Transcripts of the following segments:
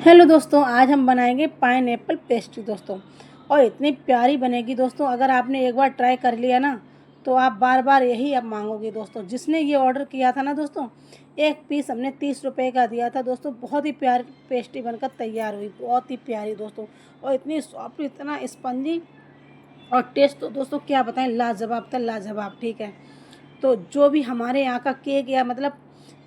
Hello दोस्तों, आज हम बनाएंगे पाइनएप्पल पेस्ट्री दोस्तों। और इतनी प्यारी बनेगी दोस्तों। अगर आपने एक बार ट्राई कर लिया ना तो आप बार बार यही अब मांगोगे दोस्तों। जिसने ये ऑर्डर किया था ना दोस्तों, एक पीस हमने 30 रुपये का दिया था दोस्तों। बहुत ही प्यारी पेस्ट्री बनकर तैयार हुई, बहुत ही प्यारी दोस्तों। और इतनी सॉफ्ट, इतना स्पंजी, और टेस्ट तो दोस्तों क्या बताएं, लाजवाब था, लाजवाब। ठीक है, तो जो भी हमारे यहाँ का केक या मतलब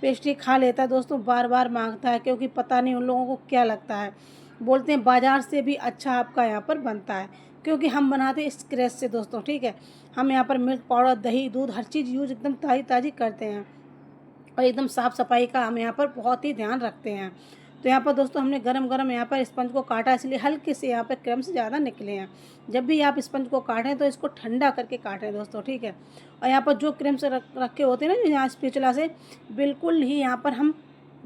पेस्ट्री खा लेता है दोस्तों, बार बार मांगता है, क्योंकि पता नहीं उन लोगों को क्या लगता है। बोलते हैं बाज़ार से भी अच्छा आपका यहाँ पर बनता है, क्योंकि हम बनाते हैं स्क्रैच से दोस्तों। ठीक है, हम यहाँ पर मिल्क पाउडर, दही, दूध, हर चीज़ यूज एकदम ताज़ी ताज़ी करते हैं। और एकदम साफ़ सफाई का हम यहाँ पर बहुत ही ध्यान रखते हैं। तो यहाँ पर दोस्तों हमने गरम गरम यहाँ पर स्पंज को काटा, इसलिए हल्के से यहाँ पर क्रम्स ज़्यादा निकले हैं। जब भी आप स्पंज को काटें तो इसको ठंडा करके काटें दोस्तों। ठीक है, और यहाँ पर जो क्रम्स रखे होते हैं ना, यहाँ स्पैचुला से बिल्कुल ही यहाँ पर हम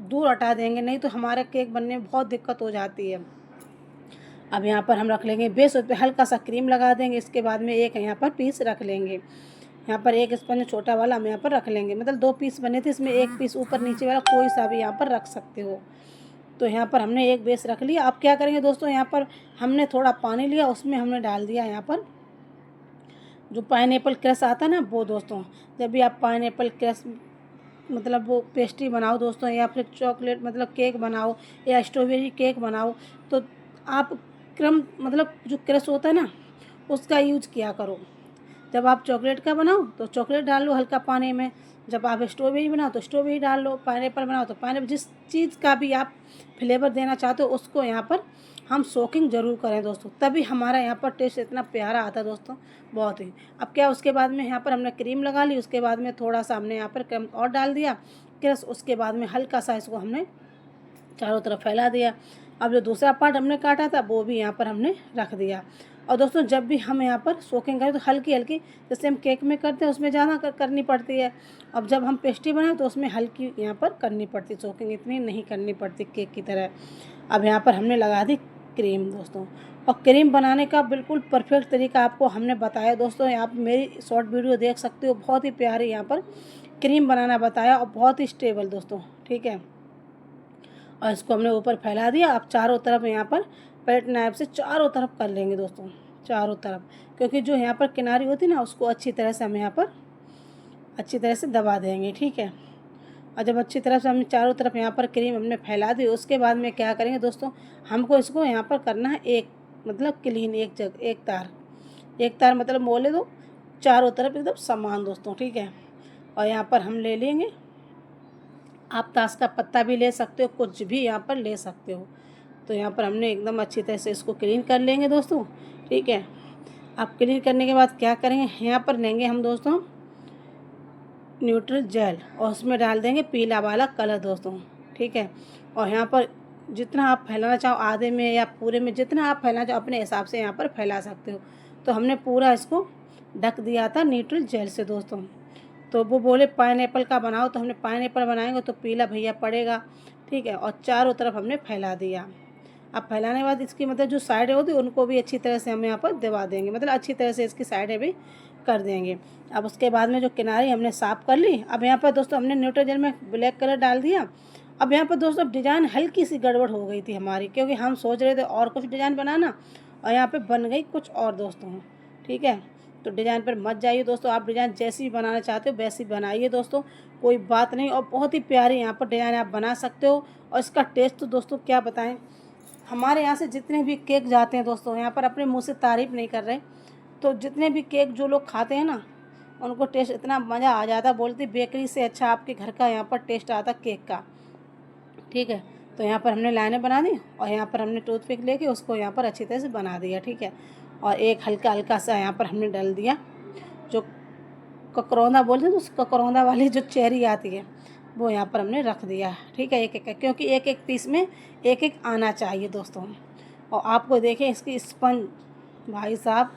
दूर हटा देंगे, नहीं तो हमारा केक बनने में बहुत दिक्कत हो जाती है। अब यहाँ पर हम रख लेंगे बेस, उस पर हल्का सा क्रीम लगा देंगे। इसके बाद में एक यहाँ पर पीस रख लेंगे। यहाँ पर एक स्पंज छोटा वाला हम यहाँ पर रख लेंगे। मतलब 2 पीस बने थे, इसमें एक पीस ऊपर नीचे वाला कोई सा भी यहाँ पर रख सकते हो। तो यहाँ पर हमने एक बेस रख लिया। अब क्या करेंगे दोस्तों, यहाँ पर हमने थोड़ा पानी लिया, उसमें हमने डाल दिया यहाँ पर जो पाइनएप्पल क्रश आता है ना वो दोस्तों। जब भी आप पाइनएप्पल क्रश मतलब वो पेस्ट्री बनाओ दोस्तों, या फिर चॉकलेट मतलब केक बनाओ, या स्ट्रॉबेरी केक बनाओ, तो आप क्रम मतलब जो क्रश होता है ना उसका यूज किया करो। जब आप चॉकलेट का बनाओ तो चॉकलेट डाल लो हल्का पानी में, जब आप स्ट्रॉबेरी बनाओ तो स्ट्रॉबेरी डाल लो, पाइनएप्पल बनाओ तो पाइनएप्पल, जिस चीज़ का भी आप फ्लेवर देना चाहते हो उसको यहाँ पर हम सोकिंग ज़रूर करें दोस्तों, तभी हमारा यहाँ पर टेस्ट इतना प्यारा आता है दोस्तों, बहुत ही। अब क्या, उसके बाद में यहाँ पर हमने क्रीम लगा ली, उसके बाद में थोड़ा सा हमने यहाँ पर क्रम और डाल दिया क्रश, उसके बाद में हल्का सा इसको हमने चारों तरफ फैला दिया। अब जो दूसरा पार्ट हमने काटा था वो भी यहाँ पर हमने रख दिया। और दोस्तों जब भी हम यहाँ पर सोकिंग करें तो हल्की हल्की, जैसे हम केक में करते हैं उसमें ज़्यादा करनी पड़ती है। अब जब हम पेस्ट्री बनाएं तो उसमें हल्की यहाँ पर करनी पड़ती है सोकिंग, इतनी नहीं करनी पड़ती केक की तरह। अब यहाँ पर हमने लगा दी क्रीम दोस्तों। और क्रीम बनाने का बिल्कुल परफेक्ट तरीका आपको हमने बताया दोस्तों। आप मेरी शॉर्ट वीडियो देख सकते हो, बहुत ही प्यारी यहाँ पर क्रीम बनाना बताया, और बहुत ही स्टेबल दोस्तों। ठीक है, और इसको हमने ऊपर फैला दिया। अब चारों तरफ यहाँ पर पेट नाइफ से चारों तरफ कर लेंगे दोस्तों, चारों तरफ, क्योंकि जो यहाँ पर किनारी होती है ना उसको अच्छी तरह से हम यहाँ पर अच्छी तरह से दबा देंगे। ठीक है, और जब अच्छी तरह से हमने चारों तरफ यहाँ पर क्रीम हमने फैला दी, उसके बाद में क्या करेंगे दोस्तों, हमको इसको यहाँ पर करना है एक मतलब क्लीन, एक तार मतलब मोले दो चारों तरफ एकदम समान दोस्तों। ठीक है, और यहाँ पर हम ले लेंगे, आप ताश का पत्ता भी ले सकते हो, कुछ भी यहाँ पर ले सकते हो। तो यहाँ पर हमने एकदम अच्छी तरह से इसको क्लीन कर लेंगे दोस्तों। ठीक है, आप क्लीन करने के बाद क्या करेंगे, यहाँ पर लेंगे हम दोस्तों न्यूट्रल जेल, और उसमें डाल देंगे पीला वाला कलर दोस्तों। ठीक है, और यहाँ पर जितना आप फैलाना चाहो, आधे में या पूरे में, जितना आप फैलाना चाहो अपने हिसाब से यहाँ पर फैला सकते हो। तो हमने पूरा इसको ढक दिया था न्यूट्रल जेल से दोस्तों। तो वो बोले पाइनएप्पल का बनाओ, तो हमने पाइनएप्पल बनाएंगे तो पीला भैया पड़ेगा। ठीक है, और चारों तरफ हमने फैला दिया। अब फैलाने के बाद इसकी मतलब जो साइडें होती है उनको भी अच्छी तरह से हम यहाँ पर दबा देंगे, मतलब अच्छी तरह से इसकी साइडें भी कर देंगे। अब उसके बाद में जो किनारे हमने साफ़ कर ली। अब यहाँ पर दोस्तों हमने न्यूट्रोजल में ब्लैक कलर डाल दिया। अब यहाँ पर दोस्तों डिज़ाइन हल्की सी गड़बड़ हो गई थी हमारी, क्योंकि हम सोच रहे थे और कुछ डिज़ाइन बनाना, और यहाँ पे बन गई कुछ और दोस्तों। ठीक है, तो डिज़ाइन पर मत जाइए दोस्तों, आप डिज़ाइन जैसी भी बनाना चाहते हो वैसी बनाइए दोस्तों, कोई बात नहीं। और बहुत ही प्यारी यहाँ पर डिज़ाइन आप बना सकते हो। और इसका टेस्ट तो दोस्तों क्या बताएं, हमारे यहाँ से जितने भी केक जाते हैं दोस्तों, यहाँ पर अपने मुँह से तारीफ़ नहीं कर रहे, तो जितने भी केक जो लोग खाते हैं ना उनको टेस्ट इतना मज़ा आ जाता, बोलती बेकरी से अच्छा आपके घर का यहाँ पर टेस्ट आता केक का। ठीक है, तो यहाँ पर हमने लाइनें बना दी, और यहाँ पर हमने टूथपिक लेके उसको यहाँ पर अच्छी तरह से बना दिया। ठीक है, और एक हल्का हल्का सा यहाँ पर हमने डाल दिया जो ककरौंदा बोलते हैं, तो उस ककरौंदा वाली जो चेरी आती है वो यहाँ पर हमने रख दिया। ठीक है, एक एक, क्योंकि एक एक पीस में एक एक आना चाहिए दोस्तों। और आपको देखें इसकी स्पंज, भाई साहब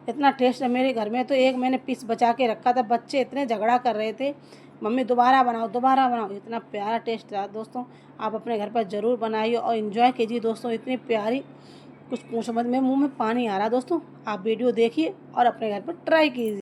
इतना टेस्ट है। मेरे घर में तो एक मैंने पीस बचा के रखा था, बच्चे इतने झगड़ा कर रहे थे, मम्मी दोबारा बनाओ दोबारा बनाओ, इतना प्यारा टेस्ट था दोस्तों। आप अपने घर पर ज़रूर बनाइए और इन्जॉय कीजिए दोस्तों, इतनी प्यारी कुछ पूछो मत, मेरे मुँह में पानी आ रहा दोस्तों। आप वीडियो देखिए और अपने घर पर ट्राई कीजिए।